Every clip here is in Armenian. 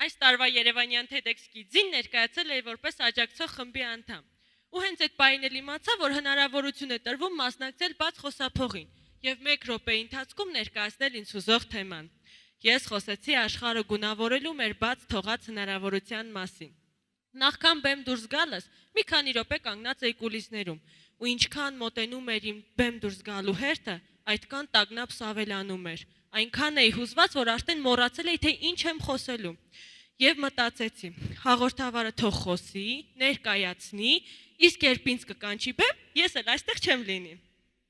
Այս տարվա Երևանյան TEDx Kids-ին ներկայացել էր որպես աջակցող խմբի անդամ։ Ու հենց այդ պահին էլ իմացա, որ հնարավորություն է տրվում մասնակցել բաց խոսափողին եւ 1 րոպեի ընթացքում ներկայացնել ինձ հուզող թեման։ Ես խոսեցի աշխարհը գունավորելու մեր բաց թողած հնարավորության մասին։ Նախքան բեմ դուրս գալս, մի քանի րոպե կանգնած էի կուլիսներում, ու ինչքան մոտենում էր իմ բեմ դուրս գալու հերթը, այդքան տագնապս ավելանում էր։ Այնքան էի հուզված, որ արդեն մոռացել էի, թե ինչ եմ խոսելու։ Եվ մտածեցի, հաղորդավարը թող խոսի, ներկայացնի, իսկ երբ ինձ կկանչի բեմ, ես էլ այստեղ չեմ լինի։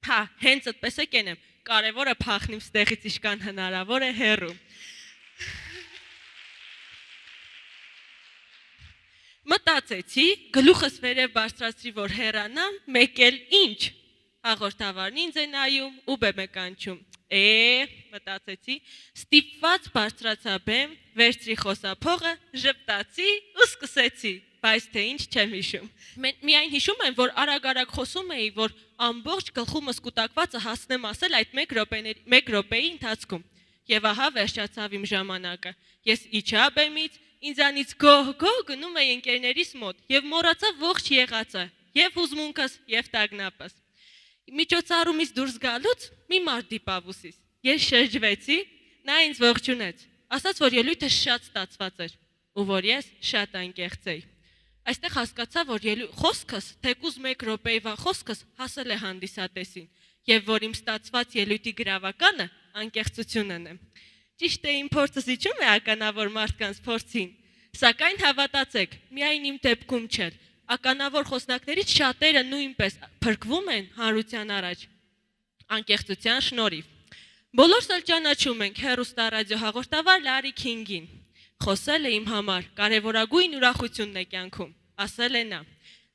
Հա, հենց այդպես է կենեմ, կարևորը փախնիմ ստեղից ինչքան հնարավոր է հեռու։ Մտածեցի, գլուխս վերև բարձրացրի, որ հեռանամ, մեկ էլ ինչ։ Հաղորդավարն ինձ է նայում ու բեմ է կանչում։ Մտածեցի, ստիպված բարձրացա բեմ, վերցրի խոսափողը, ժպտացի ու սկսեցի, բայց թե ինչ չեմ հիշում։ Միայն հիշում եմ, որ արագ-արագ խոսում էի, որ ամբողջ գլխումս կուտակվածը հասնեմ ասել այդ 1 րոպեի ընթացքում։ Եվ ահա վերջացավ իմ ժամանակը։ Ես իջա բեմից, ինձանից գոհ գնում էի ընկերներիս մոտ եւ մոռացա ողջ եղածը, եւ հուզմունքս, եւ տագնապս։ Միջոցառումից դուրս գալուց մի մարդ դիպավ ուսիս։ Ես շրջվեցի, նա ինձ ողջունեց, ասաց, որ ելույթը շատ ստացված էր, ու որ ես շատ անկեղծ էի։ Այստեղ հասկացա, որ խոսքս, թեկուզ 1 րոպեվա խոսքս հասել է հանդիսատեսին, եւ որ իմ ստացված ելույթի գրավականը անկեղծությունն է։ Ճիշտ է, իմ փորձը զիջում է ականավոր մարդկանց փորձին, սակայն հավատացեք, միայն իմ դեպքում չէ։ Ականավոր խոսնակներից շատերը նույնպես փրկվում են հանրության առաջ անկեղծության շնորհիվ։ Բոլորս էլ ճանաչում ենք հեռուստառադիո հաղորդավար Լարի Քինգին։ Խոսել է իմ համար կարևորագույն ուրախությունն է կյանքում, ասել է նա։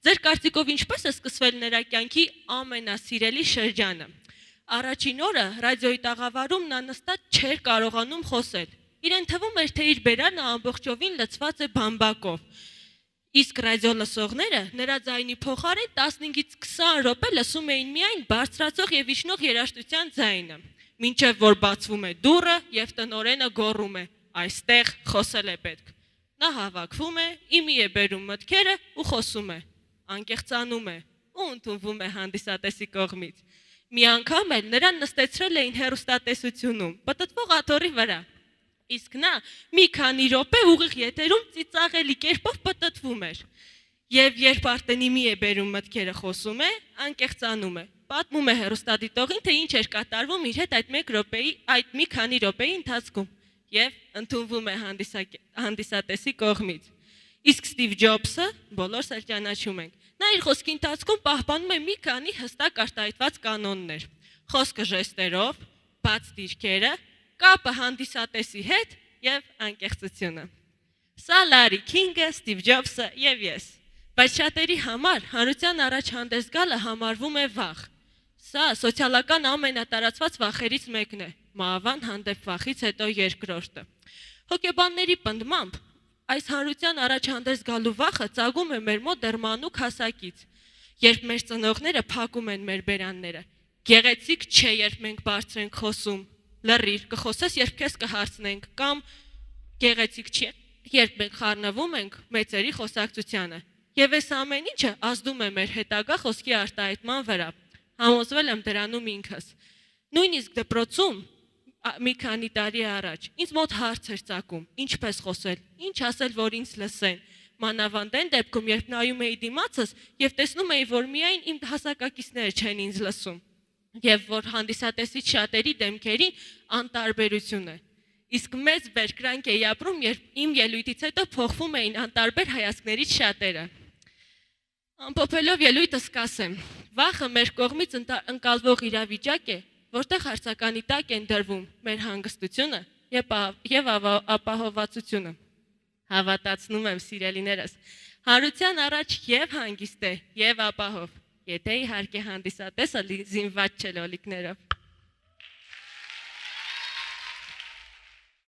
Ձեր կարծիքով ինչպես է սկսվել նրա կյանքի ամենասիրելի շրջանը։ Առաջին օրը ռադիոյի տաղավարում նա նստած չէր կարողանում խոսել։ Իրեն թվում էր, թե իր բերանը ամբողջովին լցված է բամբակով։ Իսկ ռադիո լսողները նրա ձայնի փոխարեն 15-ից 20 րոպե լսում էին միայն բարձրացող եւ իջնող երաժշտության ձայնը, մինչեւ որ բացվում է դուռը եւ տնօրենը գոռում է. «Այստեղ խոսել է պետք»։ Նա հավաքվում է, իմի է բերում մտքերը ու խոսում է, անկեղծանում է ու ընդունվում է հանդիսատեսի կողմից։ Մի անգամ էլ նրան նստեցրել էին հեռուստատեսությունում, պտտվող աթոռի վրա։ Իսկ նա մի քանի րոպե ուղիղ եթերում ծիծաղելի կերպով պտտվում էր։ Եվ երբ արդեն իմի է բերում մտքերը խոսում է, անկեղծանում է, պատմում է հեռուստադիտողին, թե ինչ էր կատարվում իր հետ այդ մի քանի րոպեի ընթացքում եւ ընդունվում է հանդիսատեսի կողմից։ Իսկ Ստիվ Ջոբսը բոլորս էլ ճանաչում ենք։ Նա իր խոսքի ընթացքում պահպանում է մի քանի հստակ արտահայտված կանոններ։ Խոսքը ժեստերով, բաց դիրքերը, կապը հանդիսատեսի հետ եւ անկեղծությունը։ Սա Լարի Քինգը, Ստիվ Ջոբսը եւ ես։ Բայց շատերի համար հանրության առաջ հանդես գալը համարվում է վախ։ Սա սոցիալական ամենատարածված վախերից մեկն է։ Մահվան հանդեպ վախից հետո երկրորդը։ Հոգեբանների պնդմամբ այս հանրության առաջ հանդես գալու վախը ծագում է մեր մոտ դեռ մանուկ հասակից, երբ մեր ծնողները փակում են մեր բերանները։ Գեղեցիկ չէ, երբ մենք բարձր ենք խոսում, լռիր, կխոսես, երբ քեզ կհարցնենք, կամ գեղեցիկ չէ, երբ մենք խառնվում ենք մեծերի խոսակցությանը։ Եվ այս ամեն ինչը ազդում է մեր հետագա խոսքի արտահայտման վրա։ Համոզվել եմ դրանում ինքս։ Նույնիսկ դպրոցում մի քանի տարի առաջ ինձ մոտ հարց էր ծագում, ինչպես խոսել, ինչ ասել, որ ինձ լսեն։ Մանավանդ այն դեպքում, երբ նայում էի դիմացս եւ տեսնում էի, որ միայն իմ հասակակիցները չեն ինձ լսում, եւ որ հանդիսատեսից շատերի դեմքերին անտարբերություն է։ Իսկ մեծ բերկրանք էի ապրում, երբ իմ ելույթից հետո փոխվում էին անտարբեր հայացքներից շատերը։ Ամփոփելով ելույթս կասեմ, վախը մեր կողմից ընկալվող իրավիճակ է, որտեղ հարցականի տակ են դրվում մեր հանգստությունը եւ ապահովվածությունը։ Հավատացնում եմ, սիրելիներս, հանրության առաջ եւ հանգիստ է եւ ապահով, եթե իհարկե հանդիսատեսը զինված չէ լոլիկներով։